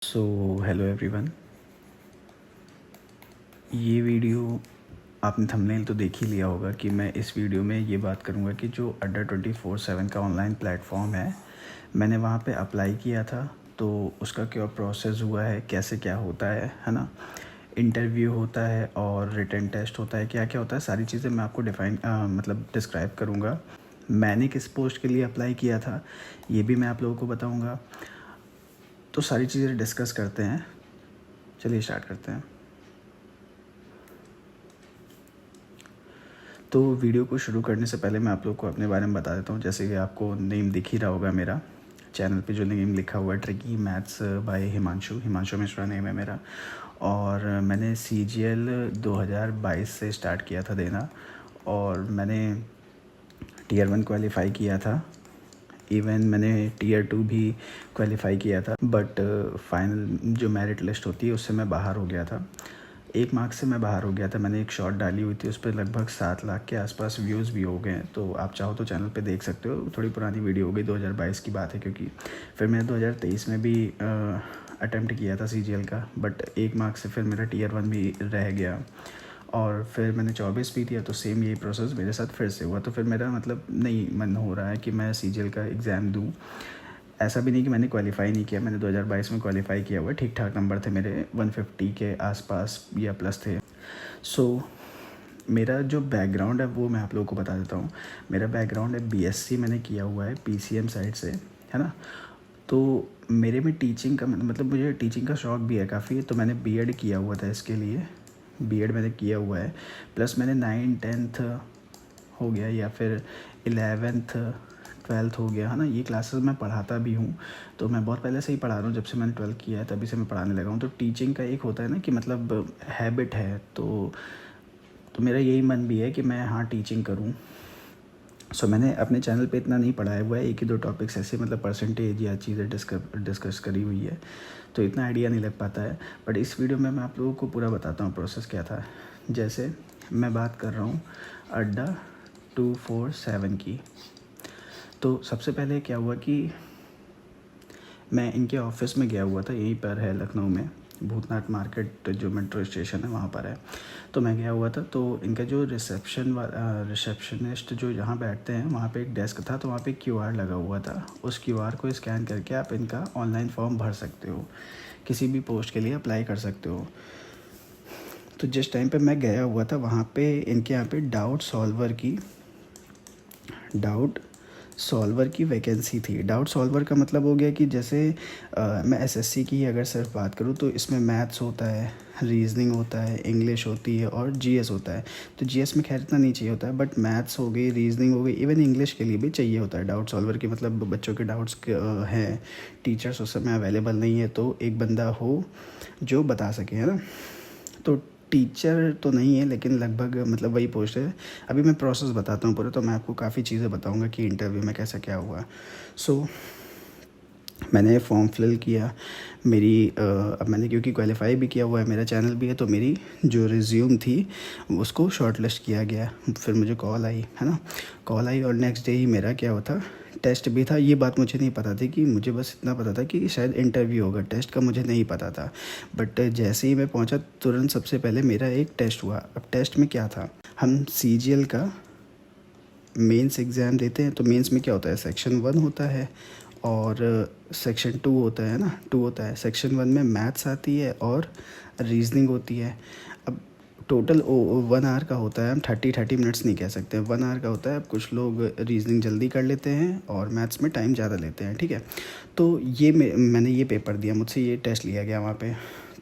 So hello everyone. ये video आपने thumbnail तो देख ही लिया होगा कि मैं इस वीडियो में ये बात करूँगा कि जो अड्डा 24/7 का ऑनलाइन प्लेटफॉर्म है, मैंने वहाँ पे अप्लाई किया था। तो उसका क्या प्रोसेस हुआ है, कैसे क्या होता है ना। इंटरव्यू होता है और रिटन टेस्ट होता है, क्या क्या होता है, सारी चीज़ें मैं आपको मतलब डिस्क्राइब करूँगा। मैंने किस पोस्ट के लिए अप्लाई किया था ये भी मैं आप लोगों को बताऊँगा। तो सारी चीज़ें डिस्कस करते हैं। चलिए स्टार्ट करते हैं। तो वीडियो को शुरू करने से पहले मैं आप लोग को अपने बारे में बता देता हूँ। जैसे कि आपको नेम दिख ही रहा होगा, मेरा चैनल पे जो नेम लिखा हुआ है tricky maths by Himanshu Mishra name है मेरा। और मैंने CGL 2022 से स्टार्ट किया था देना, और मैंने Tier 1 क्वालिफ़ाई किया था। इवन मैंने Tier 2 भी क्वालिफ़ाई किया था, बट फाइनल जो मेरिट लिस्ट होती है उससे मैं बाहर हो गया था। 1 मार्क्स से मैं बाहर हो गया था। मैंने एक शॉर्ट डाली हुई थी, उस पर लगभग 7 लाख के आसपास व्यूज़ भी हो गए हैं। तो आप चाहो तो चैनल पे देख सकते हो। थोड़ी पुरानी वीडियो हो गई, 2022 की बात है, क्योंकि फिर मैंने 2023 में भी अटेम्प्ट किया था CGL का, बट 1 मार्क्स से फिर मेरा Tier 1 भी रह गया। और फिर मैंने 24 भी दिया, तो सेम यही प्रोसेस मेरे साथ फिर से हुआ। तो फिर मेरा मतलब नहीं मन हो रहा है कि मैं CGL का एग्ज़ाम दूँ। ऐसा भी नहीं कि मैंने क्वालिफ़ाई नहीं किया, मैंने 2022 में क्वालिफ़ाई किया हुआ है। ठीक ठाक नंबर थे मेरे, 150 के आसपास या प्लस थे। सो मेरा जो बैकग्राउंड है वो मैं आप लोगों को बता देता हूँ। मेरा बैकग्राउंड है BSc मैंने किया हुआ है PCM साइड से, है ना। तो मेरे में टीचिंग का मतलब मुझे टीचिंग का शौक़ भी है काफ़ी। तो मैंने B.Ed किया हुआ था इसके लिए, B.Ed मैंने किया हुआ है। प्लस मैंने 9th 10th हो गया, या फिर 11th 12th हो गया, है ना। ये क्लासेस मैं पढ़ाता भी हूँ। तो मैं बहुत पहले से ही पढ़ा रहा हूँ, जब से मैंने 12th किया है तभी से मैं पढ़ाने लगा हूँ। तो टीचिंग का एक होता है ना कि मतलब हैबिट है। तो मेरा यही मन भी है कि मैं हाँ टीचिंग करूँ। सो मैंने अपने चैनल पे इतना नहीं पढ़ाया हुआ है, एक ही दो टॉपिक्स ऐसे मतलब परसेंटेज या चीज़ें डिस्कस करी हुई है, तो इतना आइडिया नहीं लग पाता है। बट इस वीडियो में मैं आप लोगों को पूरा बताता हूँ प्रोसेस क्या था। जैसे मैं बात कर रहा हूँ अड्डा 247 की। तो सबसे पहले क्या हुआ कि मैं इनके ऑफिस में गया हुआ था, यहीं पर है लखनऊ में, भूतनाथ मार्केट जो मेट्रो स्टेशन है वहाँ पर है। तो मैं गया हुआ था। तो इनका जो रिसेप्शनिस्ट जो जहाँ बैठते हैं वहाँ पे एक डेस्क था, तो वहाँ पे QR लगा हुआ था। उस QR को स्कैन करके आप इनका ऑनलाइन फॉर्म भर सकते हो, किसी भी पोस्ट के लिए अप्लाई कर सकते हो। तो जिस टाइम पे मैं गया हुआ था वहाँ पे इनके यहाँ पे डाउट सॉल्वर की वैकेंसी थी। डाउट सॉल्वर का मतलब हो गया कि जैसे मैं SSC की अगर सिर्फ बात करूँ तो इसमें मैथ्स होता है, रीजनिंग होता है, इंग्लिश होती है और GS होता है। तो GS में खैर इतना नहीं चाहिए होता है, बट मैथ्स हो गई, रीजनिंग हो गई, इवन इंग्लिश के लिए भी चाहिए होता है डाउट सॉल्वर की। मतलब बच्चों के डाउट्स हैं, टीचर्स उस समय अवेलेबल नहीं है, तो एक बंदा हो जो बता सके, है ना। तो टीचर तो नहीं है, लेकिन लगभग मतलब वही पोस्ट है। अभी मैं प्रोसेस बताता हूँ पूरा, तो मैं आपको काफ़ी चीज़ें बताऊँगा कि इंटरव्यू में कैसा क्या हुआ। सो मैंने फॉर्म फिल किया। अब मैंने क्योंकि क्वालिफ़ाई भी किया हुआ है, मेरा चैनल भी है, तो मेरी जो रिज्यूम थी उसको शॉर्टलिस्ट किया गया। फिर मुझे कॉल आई, है ना, कॉल आई, और नेक्स्ट डे ही मेरा क्या होता, टेस्ट भी था। ये बात मुझे नहीं पता थी, कि मुझे बस इतना पता था कि शायद इंटरव्यू होगा, टेस्ट का मुझे नहीं पता था। बट जैसे ही मैं पहुंचा तुरंत सबसे पहले मेरा एक टेस्ट हुआ। अब टेस्ट में क्या था, हम CGL का मेंस एग्ज़ाम देते हैं। तो मेंस में क्या होता है, सेक्शन 1 होता है और सेक्शन 2 होता है ना, 2 होता है। सेक्शन 1 में मैथ्स आती है और रीजनिंग होती है। अब टोटल 1 आवर का होता है, हम 30 मिनट्स नहीं कह सकते, 1 आवर का होता है। अब कुछ लोग रीजनिंग जल्दी कर लेते हैं और मैथ्स में टाइम ज़्यादा लेते हैं, ठीक है। तो ये मैंने ये पेपर दिया, मुझसे ये टेस्ट लिया गया वहाँ पे।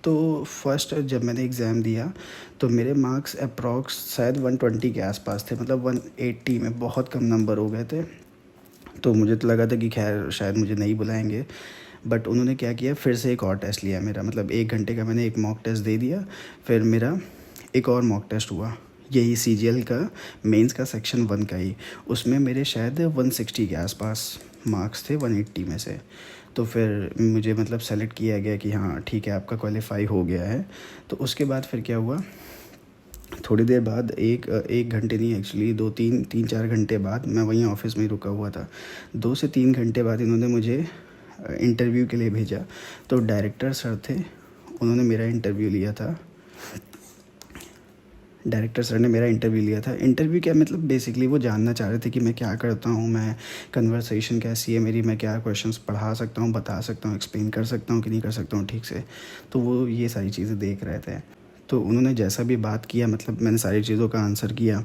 तो फर्स्ट जब मैंने एग्ज़ाम दिया तो मेरे मार्क्स अप्रॉक्स शायद 120 के आसपास थे, मतलब 180 में बहुत कम नंबर हो गए थे। तो मुझे तो लगा था कि खैर शायद मुझे नहीं बुलाएंगे। बट उन्होंने क्या किया, फिर से एक और टेस्ट लिया मेरा, मतलब 1 घंटे का मैंने एक मॉक टेस्ट दे दिया। फिर मेरा एक और मॉक टेस्ट हुआ, यही CGL का मेंस का सेक्शन 1 का ही। उसमें मेरे शायद 160 के आसपास मार्क्स थे 180 में से। तो फिर मुझे मतलब सेलेक्ट किया गया कि हाँ ठीक है, आपका क्वालिफाई हो गया है। तो उसके बाद फिर क्या हुआ, थोड़ी देर बाद एक घंटे नहीं, एक्चुअली 2-3 3-4 घंटे बाद, मैं वहीं ऑफिस में ही रुका हुआ था। 2 से 3 घंटे बाद इन्होंने मुझे इंटरव्यू के लिए भेजा। तो डायरेक्टर सर थे, उन्होंने मेरा इंटरव्यू लिया था। डायरेक्टर सर ने मेरा इंटरव्यू लिया था। इंटरव्यू क्या मतलब बेसिकली वो जानना चाह रहे थे कि मैं क्या करता हूँ, मैं कन्वर्सेशन कैसी है मेरी, मैं क्या क्वेश्चंस पढ़ा सकता हूँ, बता सकता हूँ, एक्सप्लेन कर सकता हूँ कि नहीं कर सकता हूँ ठीक से। तो वो ये सारी चीज़ें देख रहे थे। तो उन्होंने जैसा भी बात किया, मतलब मैंने सारी चीज़ों का आंसर किया।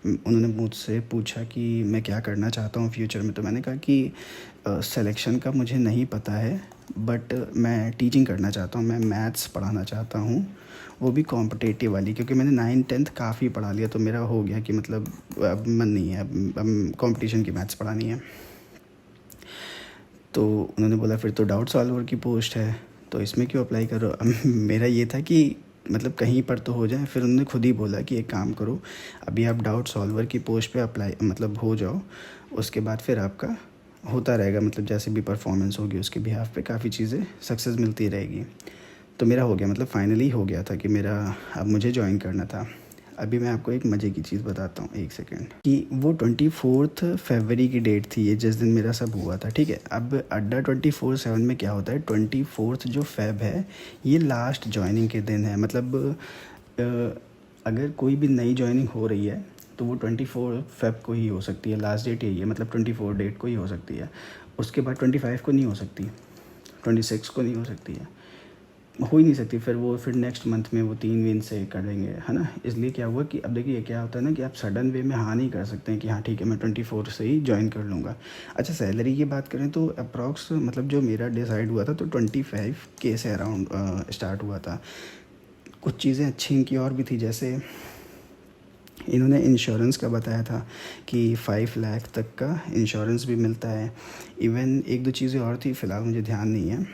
उन्होंने मुझसे पूछा कि मैं क्या करना चाहता हूँ फ्यूचर में। तो मैंने कहा कि सिलेक्शन का मुझे नहीं पता है, बट मैं टीचिंग करना चाहता हूँ, मैं मैथ्स पढ़ाना चाहता हूँ, वो भी कॉम्पिटिटिव वाली, क्योंकि मैंने 9th 10th काफ़ी पढ़ा लिया। तो मेरा हो गया कि मतलब अब मन नहीं है, अब कंपटीशन की मैथ्स पढ़ानी है। तो उन्होंने बोला फिर तो डाउट सॉल्वर की पोस्ट है, तो इसमें क्यों अप्लाई करो। अब मेरा ये था कि मतलब कहीं पर तो हो जाए। फिर उन्होंने खुद ही बोला कि एक काम करो, अभी आप डाउट सॉल्वर की पोस्ट पे अप्लाई मतलब हो जाओ, उसके बाद फिर आपका होता रहेगा, मतलब जैसे भी परफॉर्मेंस होगी उसके बिहाफ पे काफ़ी चीज़ें सक्सेस मिलती रहेगी। तो मेरा हो गया, मतलब फाइनली हो गया था कि मेरा अब मुझे ज्वाइन करना था। अभी मैं आपको एक मज़े की चीज़ बताता हूँ, एक सेकेंड, कि वो 24 फरवरी की डेट थी ये, जिस दिन मेरा सब हुआ था, ठीक है। अब अड्डा 24/7 में क्या होता है, 24 जो फेब है ये लास्ट ज्वाइनिंग के दिन है। मतलब अगर कोई भी नई ज्वाइनिंग हो रही है तो वो 24 फेब को ही हो सकती है, लास्ट डेट यही है, मतलब 24 डेट को ही हो सकती है। उसके बाद 25 को नहीं हो सकती, 26 को नहीं हो सकती है, हो ही नहीं सकती। फिर वो फिर नेक्स्ट मंथ में वो 3 दिन से कर देंगे, है ना। इसलिए क्या हुआ कि अब देखिए क्या होता है ना कि आप सडन वे में हाँ नहीं कर सकते हैं कि हाँ ठीक है मैं 24 से ही ज्वाइन कर लूँगा। अच्छा, सैलरी की बात करें तो अप्रॉक्स मतलब जो मेरा डिसाइड हुआ था तो 25K से अराउंड स्टार्ट हुआ था। कुछ चीज़ें अच्छी इनकी और भी थी, जैसे इन्होंने इंश्योरेंस का बताया था कि 5 लाख तक का इंश्योरेंस भी मिलता है। इवन एक दो चीज़ें और थी, फ़िलहाल मुझे ध्यान नहीं है।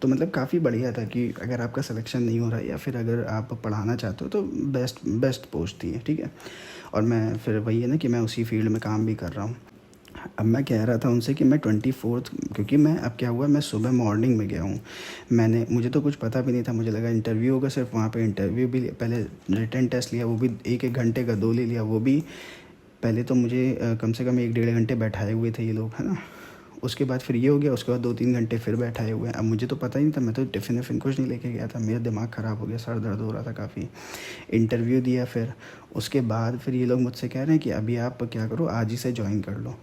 तो मतलब काफ़ी बढ़िया था कि अगर आपका सिलेक्शन नहीं हो रहा है या फिर अगर आप पढ़ाना चाहते हो तो बेस्ट पोस्ट थी, ठीक है। और मैं फिर वही है ना कि मैं उसी फील्ड में काम भी कर रहा हूँ। अब मैं कह रहा था उनसे कि मैं 24, क्योंकि मैं अब क्या हुआ, मैं सुबह मॉर्निंग में गया हूँ। मुझे तो कुछ पता भी नहीं था, मुझे लगा इंटरव्यू होगा सिर्फ, वहाँ पे इंटरव्यू भी पहले रिटन टेस्ट लिया, वो भी 1-1 घंटे का 2 ले लिया। वो भी पहले तो मुझे कम से कम 1-1.5 घंटे बैठाए हुए थे ये लोग, है ना। उसके बाद फिर ये हो गया, उसके बाद 2-3 घंटे फिर बैठाए हुए हैं। अब मुझे तो पता ही नहीं था, मैं तो टिफ़िन विफ़िन कुछ नहीं लेके गया था, मेरा दिमाग ख़राब हो गया, सर दर्द हो रहा था काफ़ी। इंटरव्यू दिया, फिर उसके बाद फिर ये लोग मुझसे कह रहे हैं कि अभी आप क्या करो, आज ही से ज्वाइन कर लो।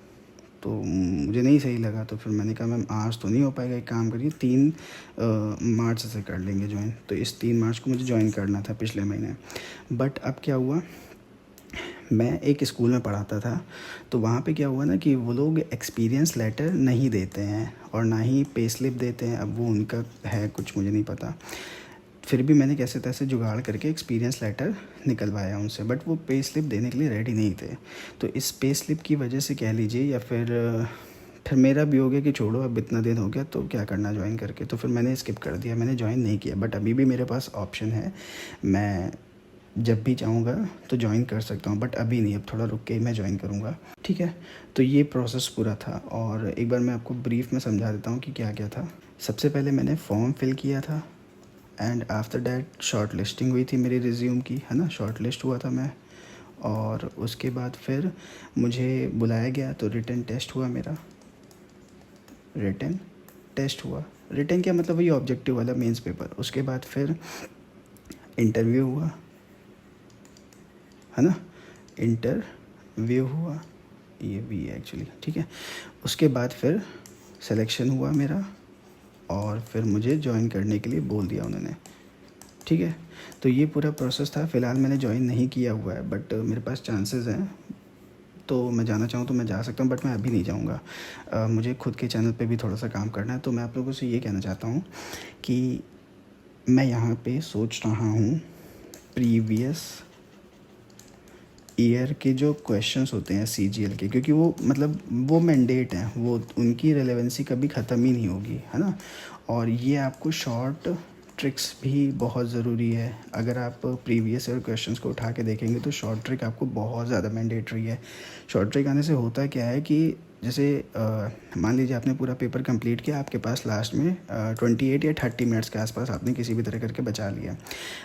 तो मुझे नहीं सही लगा, तो फिर मैंने कहा मैम आज तो नहीं हो पाएगा, एक काम करिए 3 मार्च से कर लेंगे ज्वाइन। तो इस 3 मार्च को मुझे ज्वाइन करना था पिछले महीने। बट अब क्या हुआ, मैं एक स्कूल में पढ़ाता था, तो वहाँ पे क्या हुआ ना कि वो लोग एक्सपीरियंस लेटर नहीं देते हैं और ना ही पे स्लिप देते हैं। अब वो उनका है कुछ, मुझे नहीं पता। फिर भी मैंने कैसे तैसे जुगाड़ करके एक्सपीरियंस लेटर निकलवाया उनसे, बट वो पे स्लिप देने के लिए रेडी नहीं थे। तो इस पे स्लिप की वजह से कह लीजिए, या फिर मेरा भी हो गया कि छोड़ो अब इतना दिन हो गया तो क्या करना ज्वाइन करके, तो फिर मैंने स्किप कर दिया, मैंने ज्वाइन नहीं किया। बट अभी भी मेरे पास ऑप्शन है, मैं जब भी चाहूँगा तो ज्वाइन कर सकता हूँ, बट अभी नहीं, अब थोड़ा रुक के ही मैं ज्वाइन करूँगा, ठीक है। तो ये प्रोसेस पूरा था, और एक बार मैं आपको ब्रीफ में समझा देता हूँ कि क्या क्या था। सबसे पहले मैंने फॉर्म फिल किया था, and after that short listing हुई थी मेरी रिज्यूम की, है ना, शॉर्ट लिस्ट हुआ था मैं। और उसके बाद फिर मुझे बुलाया गया, तो रिटन टेस्ट हुआ मेरा, रिटन टेस्ट हुआ। रिटन क्या मतलब वही ऑब्जेक्टिव वाला मेंस पेपर। उसके बाद फिर इंटरव्यू हुआ, है ना, इंटरव्यू हुआ, ये भी है एक्चुअली, ठीक है। उसके बाद फिर सिलेक्शन हुआ मेरा, और फिर मुझे ज्वाइन करने के लिए बोल दिया उन्होंने, ठीक है। तो ये पूरा प्रोसेस था। फ़िलहाल मैंने ज्वाइन नहीं किया हुआ है, बट मेरे पास चांसेस हैं, तो मैं जाना चाहूँ तो मैं जा सकता हूँ, बट मैं अभी नहीं जाऊँगा। मुझे खुद के चैनल पे भी थोड़ा सा काम करना है। तो मैं आप लोगों से ये कहना चाहता हूँ कि मैं यहाँ पे सोच रहा हूँ प्रीवियस ईयर के जो क्वेश्चंस होते हैं CGL के, क्योंकि वो मतलब वो मैंडेट हैं, वो उनकी रेलेवेंसी कभी ख़त्म ही नहीं होगी, है ना। और ये आपको शॉर्ट ट्रिक्स भी बहुत ज़रूरी है। अगर आप प्रीवियस ईयर क्वेश्चंस को उठा के देखेंगे तो शॉर्ट ट्रिक आपको बहुत ज़्यादा मैंडेटरी है। शॉर्ट ट्रिक आने से होता क्या है कि जैसे मान लीजिए आपने पूरा पेपर कंप्लीट किया, आपके पास लास्ट में 28 या 30 मिनट्स के आसपास आपने किसी भी तरह करके बचा लिया।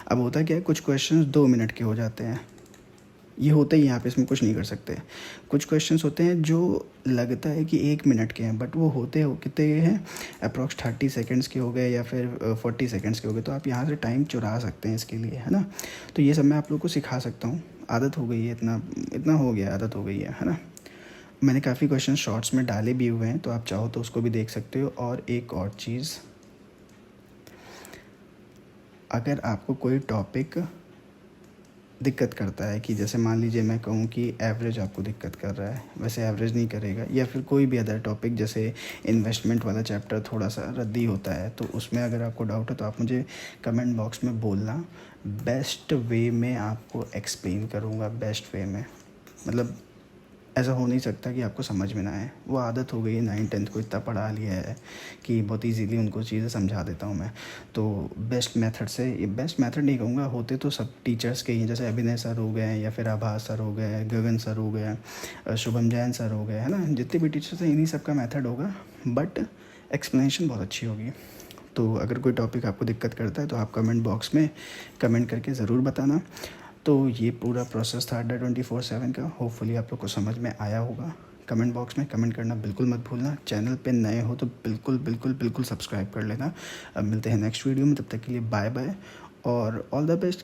अब होता क्या है, कुछ क्वेश्चंस 2 मिनट के हो जाते हैं, ये होते ही, यहाँ पे इसमें कुछ नहीं कर सकते। कुछ क्वेश्चंस होते हैं जो लगता है कि 1 मिनट के हैं, बट वो होते हो कितने के हैं, अप्रॉक्स 30 सेकंड्स के हो गए या फिर 40 सेकंड्स के हो गए, तो आप यहाँ से टाइम चुरा सकते हैं इसके लिए, है ना। तो ये सब मैं आप लोग को सिखा सकता हूँ। आदत हो गई है, इतना इतना हो गया, आदत हो गई है ना। मैंने काफ़ी क्वेश्चन शॉर्ट्स में डाले भी हुए हैं, तो आप चाहो तो उसको भी देख सकते हो। और एक और चीज़, अगर आपको कोई टॉपिक दिक्कत करता है, कि जैसे मान लीजिए मैं कहूँ कि एवरेज आपको दिक्कत कर रहा है, वैसे एवरेज नहीं करेगा, या फिर कोई भी अदर टॉपिक जैसे इन्वेस्टमेंट वाला चैप्टर थोड़ा सा रद्दी होता है, तो उसमें अगर आपको डाउट है तो आप मुझे कमेंट बॉक्स में बोलना। बेस्ट वे में आपको एक्सप्लेन करूँगा, बेस्ट वे में। मतलब ऐसा हो नहीं सकता कि आपको समझ में ना आए। वो आदत हो गई है, 9th-10th को इतना पढ़ा लिया है कि बहुत ईजीली उनको चीज़ें समझा देता हूँ मैं। तो बेस्ट मेथड से, ये बेस्ट मेथड नहीं कहूँगा, होते तो सब टीचर्स के ही, जैसे अभिनय सर हो गए, या फिर आभास सर हो गए, गगन सर हो गए, शुभम जैन सर हो गए, है ना। जितने भी टीचर्स हैं इन्हीं सब का मेथड होगा, बट एक्सप्लेनेशन बहुत अच्छी होगी। तो अगर कोई टॉपिक आपको दिक्कत करता है तो आप कमेंट बॉक्स में कमेंट करके ज़रूर बताना। तो ये पूरा प्रोसेस था अड्डा 24/7 का। होपफुली आप लोग को समझ में आया होगा। कमेंट बॉक्स में कमेंट करना बिल्कुल मत भूलना। चैनल पे नए हो तो बिल्कुल बिल्कुल बिल्कुल सब्सक्राइब कर लेना। अब मिलते हैं नेक्स्ट वीडियो में, तब तक के लिए बाय बाय और ऑल द बेस्ट।